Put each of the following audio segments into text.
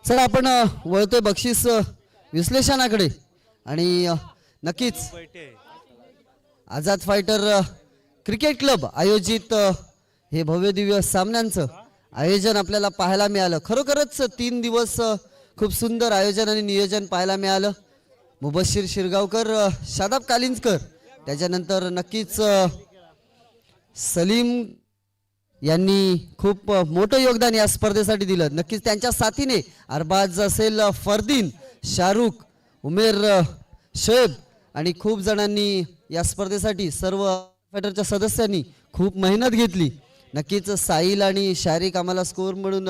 चला आपण वळतोय बक्षीस विश्लेषणाकडे आणि नक्कीच आझाद फायटर क्रिकेट क्लब आयोजित हे भव्य दिव्य सामन्यांचं आयोजन आपल्याला पाहायला मिळालं. खरोखरच 3 दिवस खूप सुंदर आयोजन आणि नियोजन पाहायला मिळालं. मुबशीर शिरगावकर, शादाब कालिंजकर, त्याच्यानंतर नक्कीच सलीम यांनी खूप मोठं योगदान या स्पर्धेसाठी दिलं. नक्कीच त्यांच्या साथीने अरबाज असेल, फरदीन, शाहरुख, उमेर, शोएब आणि खूप जणांनी या स्पर्धेसाठी सर्व फायटरच्या सदस्यांनी खूप मेहनत घेतली. नक्कीच साहिल आणि शारिक आम्हाला स्कोर म्हणून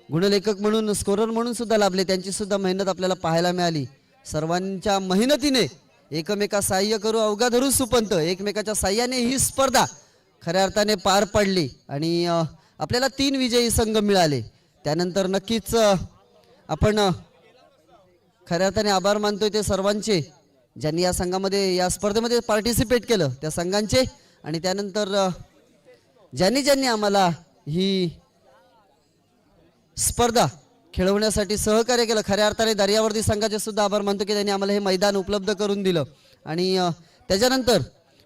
गुणलेखक म्हणून स्कोरर म्हणून सुद्धा लाभले. त्यांची सुद्धा मेहनत आपल्याला पाहायला मिळाली. सर्वांच्या मेहनतीने एकमेका सहाय्य करू अवघा धरू सुपंत एकमेकाच्या साह्याने ही स्पर्धा खऱ्या अर्थाने पार पडली आणि आपल्याला 3 विजयी संघ मिळाले. त्यानंतर नक्कीच आपण खऱ्या अर्थाने आभार मानतोय ते सर्वांचे ज्यांनी या संघामध्ये या स्पर्धेमध्ये पार्टिसिपेट केलं त्या संघांचे आणि त्यानंतर ज्यांनी आम्हाला ही स्पर्धा खेळवण्यासाठी सहकार्य केलं. खऱ्या अर्थाने दर्यावर्दी संघाचे सुद्धा आभार मानतो की त्यांनी आम्हाला हे मैदान उपलब्ध करून दिलं. आणि त्याच्यानंतर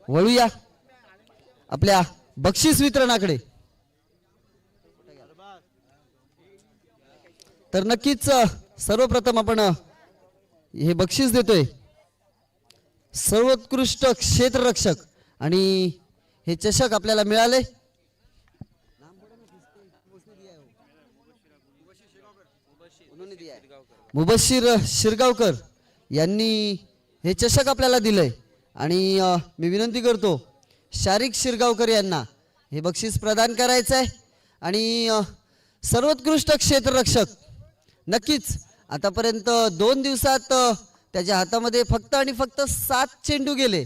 वळूया आपल्या बक्षीस वितरणाकडे. तर नक्कीच सर्वप्रथम आपण हे बक्षीस देतोय सर्वोत्कृष्ट क्षेत्ररक्षक आणि हे चषक आपल्याला मिळाले. मुबशीर शिरगावकर यांनी हे चषक आपल्याला दिलंय आणि मी विनंती करतो शारिक शिरगावकर यांना हे बक्षीस प्रदान करायचं आहे. आणि सर्वोत्कृष्ट क्षेत्ररक्षक नक्कीच आतापर्यंत 2 दिवसात त्याच्या हातामध्ये फक्त आणि फक्त 7 चेंडू गेले,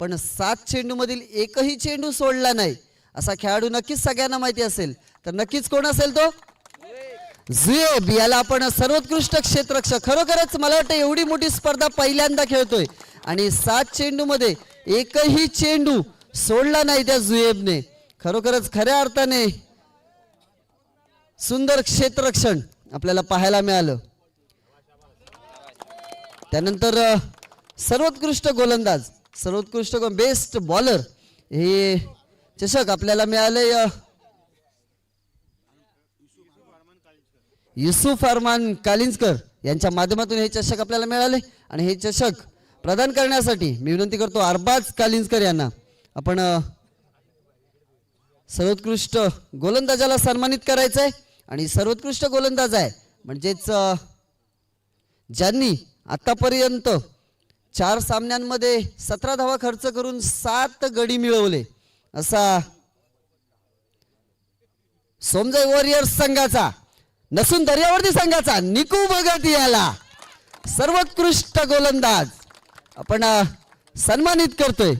पण 7 चेंडूमधील एकही चेंडू सोडला नाही असा खेळाडू नक्कीच सगळ्यांना माहिती असेल. तर नक्कीच कोण असेल तो झुएब. याला आपण सर्वोत्कृष्ट क्षेत्ररक्षक. खरोखरच मला वाटतं एवढी मोठी स्पर्धा पहिल्यांदा खेळतोय आणि 7 चेंडूमध्ये एकही चेंडू सोडला नाही त्या झुएबने. खरोखरच खऱ्या अर्थाने सुंदर क्षेत्ररक्षण आपल्याला पाहायला मिळालं. त्यानंतर सर्वोत्कृष्ट गोलंदाज, सर्वोत्कृष्ट बेस्ट बॉलर हे चषक आपल्याला मिळाले युसुफ अरमान कालिंजकर यांच्या माध्यमातून हे चषक आपल्याला मिळाले. आणि हे चषक प्रदान करण्यासाठी मी विनंती करतो अरबाज कालिंजकर यांना आपण सर्वोत्कृष्ट गोलंदाजाला सन्मानित करायचं आहे. आणि सर्वोत्कृष्ट गोलंदाज आहे म्हणजेच ज्यांनी आतापर्यंत 4 सामन्यांमध्ये 17 धावा खर्च करून 7 गडी मिळवले असा सोमजय वॉरियर्स संघाचा नसून दर्यावर्दी संघाचा निकू भगत याला सर्वोत्कृष्ट गोलंदाज आपण सन्मानित करतोय.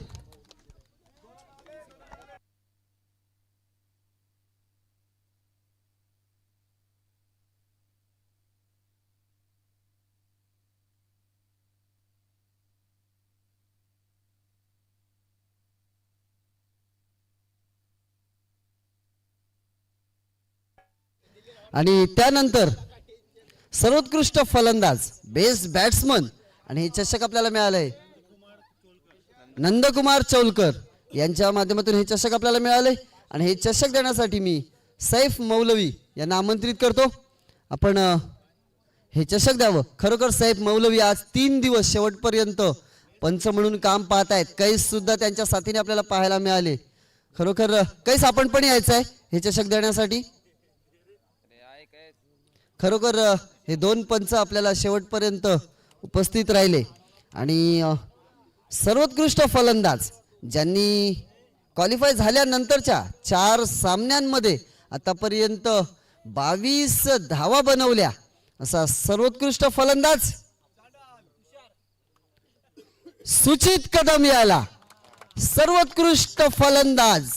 आणि त्यानंतर सर्वोत्कृष्ट फलंदाज बेस्ट बॅट्समन आणि हे चषक आपल्याला मिळालंय नंदकुमार चौलकर यांच्या माध्यमातून हे चषक आपल्याला मिळाले. आणि हे चषक देण्यासाठी मी सैफ मौलवी यांना आमंत्रित करतो. आपण हे चषक द्यावं. खरोखर सैफ मौलवी आज 3 दिवस शेवटपर्यंत पंच म्हणून काम पाहत आहेत. कैस सुद्धा त्यांच्या साथीने आपल्याला पाहायला मिळाले. खरोखर कैस आपण पण यायचं आहे हे चषक देण्यासाठी. खरोखर हे 2 पंच आपल्याला शेवटपर्यंत उपस्थित राहिले. आणि सर्वोत्कृष्ट फलंदाज ज्यांनी क्वालिफाय झाल्यानंतरच्या 4 सामन्यांमध्ये आतापर्यंत 22 धावा बनवल्या असा सर्वोत्कृष्ट फलंदाज सुचित कदम याला सर्वोत्कृष्ट फलंदाज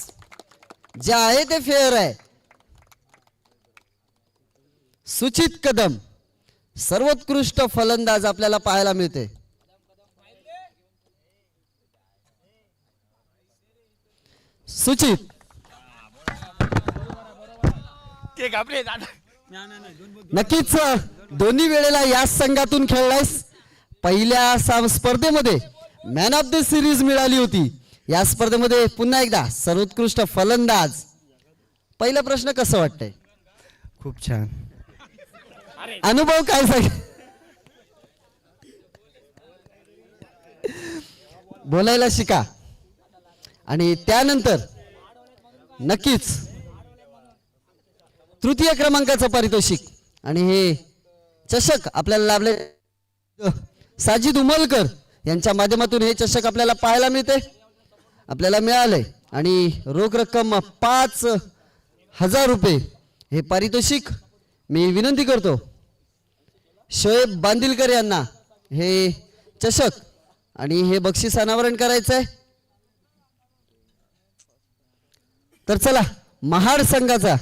जे आहे ते फेअर आहे. सुचित कदम सर्वोत्कृष्ट फलंदाज आपल्याला पाहायला मिळते. सुचित ते घाबरे दादा नक्कीच दोन्ही वेळेला याच संघातून खेळलायस. पहिल्या स्पर्धेमध्ये मॅन ऑफ द सिरीज मिळाली होती. या स्पर्धेमध्ये पुन्हा एकदा सर्वोत्कृष्ट फलंदाज. पहिला प्रश्न कसं वाटतंय? खूप छान. अनुभव काय सांग? बोलायला शिका. आणि त्यानंतर नक्कीच तृतीय क्रमांकाचं पारितोषिक आणि हे चषक आपल्याला लाभले. साजिद उमलकर यांच्या माध्यमातून हे चषक आपल्याला पाहायला मिळते, आपल्याला मिळालंय. आणि रोख रक्कम 5,000 रुपये हे पारितोषिक. मी विनंती करतो शोएब बांदिलकर यांना हे चषक आणि हे बक्षीस अनावरण करायचं आहे. तर चला महाड संघाचा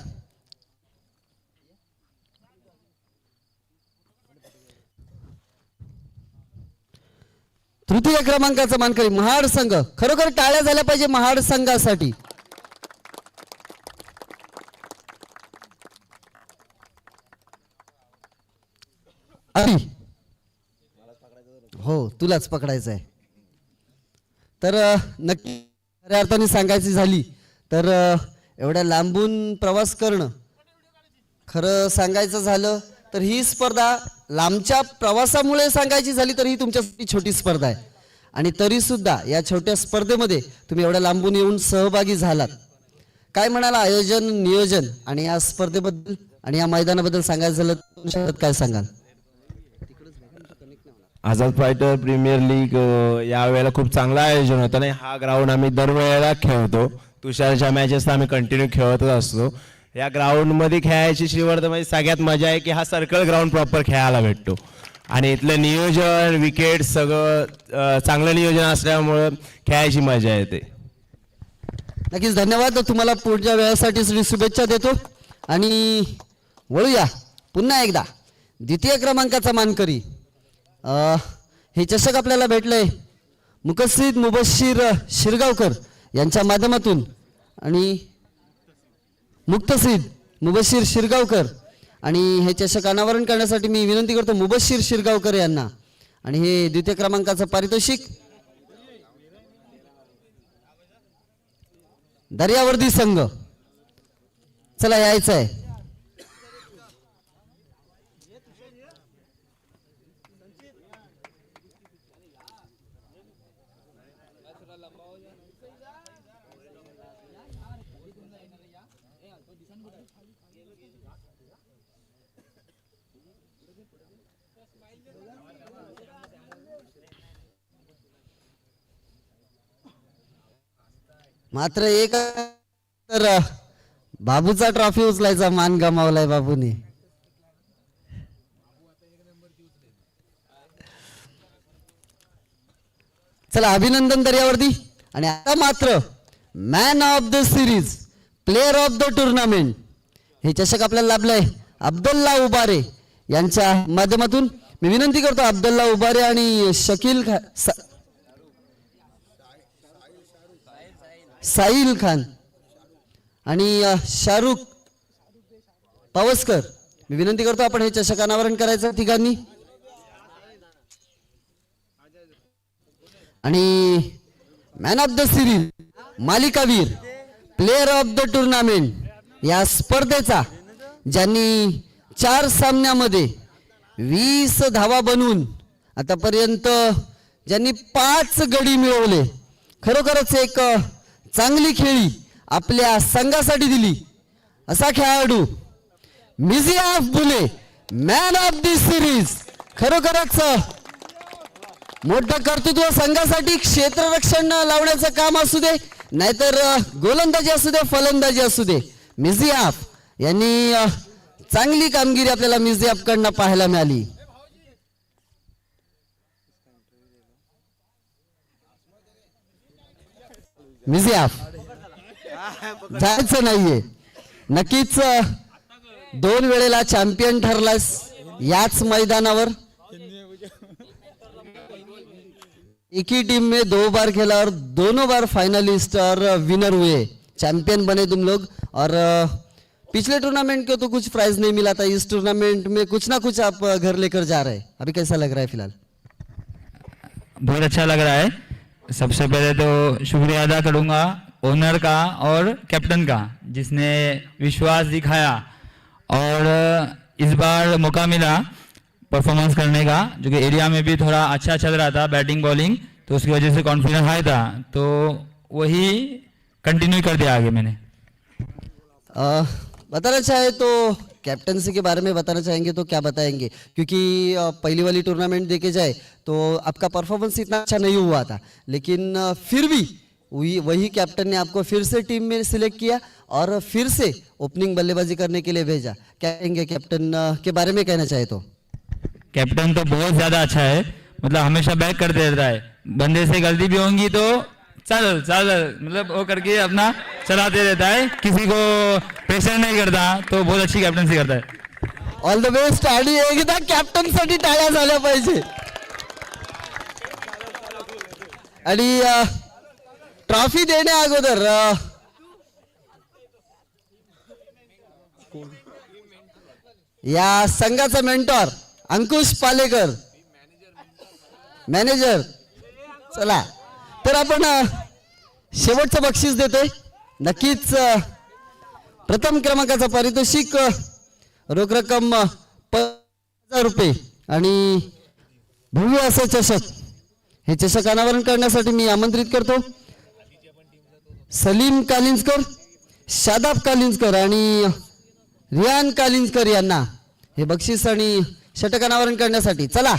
तृतीय क्रमांकाचा मानकरी महाड संघ. खरोखर टाळ्या झाल्या पाहिजे महाड संघासाठी. हो तुलाच पकडायचं आहे. तर नक्की खऱ्या अर्थाने सांगायची झाली तर एवढ्या लांबून प्रवास करणं, खरं सांगायचं झालं तर ही स्पर्धा लांबच्या प्रवासामुळे सांगायची झाली तर ही तुमच्यासाठी छोटी स्पर्धा आहे. आणि तरी सुद्धा या छोट्या स्पर्धेमध्ये तुम्ही एवढ्या लांबून येऊन सहभागी झालात. काय म्हणाला आयोजन नियोजन आणि या स्पर्धेबद्दल आणि या मैदानाबद्दल सांगायचं झालं तर काय सांगाल? आझाद फायटर प्रीमियर लीग यावेळेला खूप चांगलं आयोजन होतं आणि हा ग्राउंड आम्ही दरवेळेला खेळतो. तुषारच्या मॅचेस आम्ही कंटिन्यू खेळतच असतो. या ग्राउंडमध्ये खेळायची श्रीवर्धनमध्ये सगळ्यात मजा आहे की हा सर्कल ग्राउंड प्रॉपर खेळायला भेटतो आणि इथलं नियोजन विकेट सगळं चांगलं नियोजन असल्यामुळं खेळायची मजा येते. नक्कीच धन्यवाद. तुम्हाला पुढच्या वेळेसाठी शुभेच्छा देतो. आणि वळूया पुन्हा एकदा द्वितीय क्रमांकाचा मानकरी. हे चषक आपल्याला भेटलंय मुकसिद मुबशीर शिरगावकर यांच्या माध्यमातून आणि मुक्तसिद मुबशीर शिरगावकर. आणि हे चषक अनावरण करण्यासाठी मी विनंती करतो मुबशीर शिरगावकर यांना. आणि हे द्वितीय क्रमांकाचं पारितोषिक दर्यावर्दी संघ. चला यायचं आहे. मात्र एक तर बाबूचा ट्रॉफी उचलायचा मान गमावलाय बाबूने. चला अभिनंदन दर्यावर्दी. आणि आता मात्र man of the series player of the tournament हे चषक आपल्याला लाभलंय अब्दुल्ला उबारे यांच्या माध्यमातून. मी विनंती करतो अब्दुल्ला उबारे आणि शकील साहिल खान आणि शाहरुख पावसकर. मी विनंती करतो आपण हे चषक अनावरण करायचं तिघांनी. आणि मॅन ऑफ द सिरीज मालिकावीर प्लेयर ऑफ द टुर्नामेंट या स्पर्धेचा ज्यांनी 4 सामन्यामध्ये 20 धावा बनवून आतापर्यंत ज्यांनी 5 गडी मिळवले, खरोखरच एक चांगली खेळी आपल्या संघासाठी दिली असा खेळाडू मिझियाफ बुले मॅन ऑफ द सिरीज. खरोखरच मोठं कर्तृत्व संघासाठी क्षेत्ररक्षण लावण्याचं काम असू दे नाहीतर गोलंदाजी असू दे फलंदाजी असू दे, मिझियाफ यांनी चांगली कामगिरी आपल्याला मिझियाफ कडनं पाहायला मिळाली. मिझियाफ जायचं नाहीये. नक्कीच 2 वेळेला चॅम्पियन ठरलास याच मैदानावर. एक ही टीम में 2 बार खेला और दोनों बार फाइनलिस्ट और विनर हुए, चैंपियन बने तुम लोग. और पिछले टूर्नामेंट को तो कुछ प्राइज नहीं मिला था, इस टूर्नामेंट में कुछ ना कुछ आप घर लेकर जा रहे हैं, अभी कैसा लग रहा है फिलहाल? बहुत अच्छा लग रहा है। सबसे पहले तो शुक्रिया अदा करूंगा ओनर का और कैप्टन का, जिसने विश्वास दिखाया और इस बार मौका मिला परफॉर्मेंस करने का, जो कि एरिया में भी थोड़ा अच्छा चल रहा था बैटिंग बॉलिंग, तो उसकी वजह से कॉन्फिडेंस हाई था, तो वही कंटिन्यू कर दिया आगे मैंने। बताना चाहे तो कैप्टनसी के बारे में बताना चाहेंगे तो क्या बताएंगे, क्योंकि पहली वाली टूर्नामेंट देखे जाए तो आपका परफॉर्मेंस इतना अच्छा नहीं हुआ था, लेकिन फिर भी वही कैप्टन ने आपको फिर से टीम में सिलेक्ट किया और फिर से ओपनिंग बल्लेबाजी करने के लिए भेजा। क्या कहेंगे कैप्टन के बारे में कहना चाहे तो? कैप्टन तो बहुत ज़्यादा अच्छा है, मतलब हमेशा बैक करते रहता है, बंदे से गलती भी होंगी तो चल चल मतलब वो करके अपना चलाते रहता है, किसी को प्रेशर नहीं करता, तो बहुत अच्छी कैप्टनसी करता है। All the best. आणि एकदा कॅप्टन साठी टाळ्या झाल्या पाहिजे। आणि ट्रॉफी देण्या अगोदर या संघाचा मेंटॉर अंकुश पालेकर मॅनेजर, चला तर आपण शेवटचं बक्षीस देतोय। नक्कीच प्रथम क्रमांकाचा पारितोषिक रोख रक्कम 5000 रुपये आणि भव्य असं चषक, हे चषक अनावरण करण्यासाठी मी आमंत्रित करतो सलीम कालिंजकर, शादाब कालिंजकर आणि रियान कालिंजकर यांना हे बक्षीस आणि षटक अनावरण करण्यासाठी। चला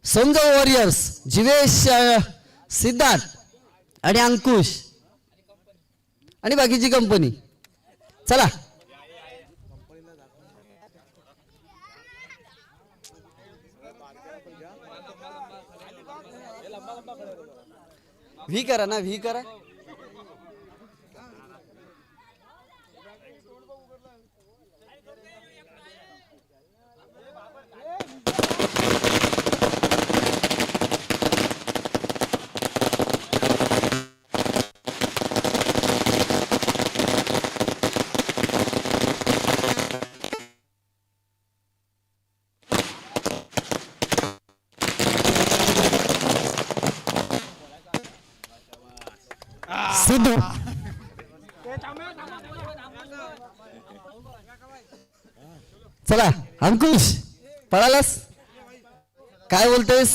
समजाव वॉरियर्स, जिवेश, सिद्धार्थ आणि अंकुश आणि बाकीची कंपनी, चला। व्ही करा ना, व्ही करा। सिद्धू चला। अंकुश पळालास, काय बोलतोयस?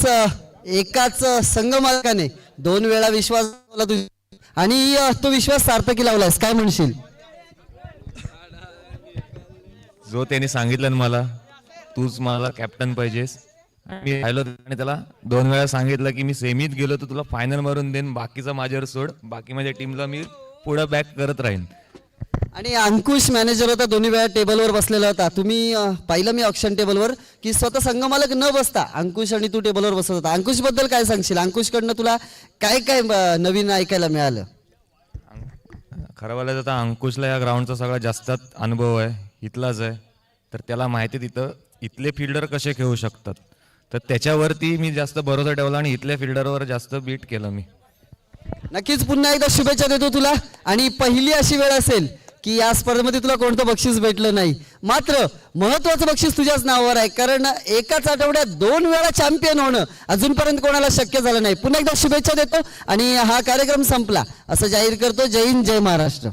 एकाच संघ मालकाने 2 वेळा विश्वास लावला तुझ्या आणि तो विश्वास सार्थकी लावलास, काय म्हणशील? जो त्याने सांगितलं ना मला, तूच मला कॅप्टन पाहिजेस, मी राहिलो आणि त्याला 2 वेळा सांगितलं की मी सेमीत गेलो तर तुला फायनल मारून देईन, बाकीचा माझ्यावर सोड, बाकी माझ्या टीमला मी पुढे बॅक करत राहीन। आणि अंकुश मॅनेजर होता, दोन्ही वेळा टेबलवर बसलेला होता, तुम्ही पाहिलं मी ऑप्शन टेबलवर की स्वतः संघमालक न बसता अंकुश आणि तू टेबलवर बसत होता। अंकुश बद्दल काय सांगशील? अंकुश कडनं तुला काय काय नवीन ऐकायला मिळालं? खरं बोलायचं तर अंकुशला या ग्राउंडचा सगळ्यात जास्त अनुभव आहे, इथलाच आहे, तर त्याला माहिती तिथं इथले फिल्डर कसे खेळू शकतात, तर त्याच्यावरती मी जास्त भरोसा ठेवला आणि इथल्या फिल्डरवर जास्त बीट केलं मी। नक्कीच पुन्हा एकदा शुभेच्छा देतो तुला। आणि पहिली अशी वेळ असेल की या स्पर्धेमध्ये तुला कोणतं बक्षीस भेटलं नाही, मात्र महत्वाचं बक्षीस तुझ्याच नावावर आहे, कारण एकाच आठवड्यात 2 वेळा चॅम्पियन होणं अजूनपर्यंत कोणाला शक्य झालं नाही। पुन्हा एकदा शुभेच्छा देतो आणि हा कार्यक्रम संपला असं जाहीर करतो। जय हिंद, जय महाराष्ट्र।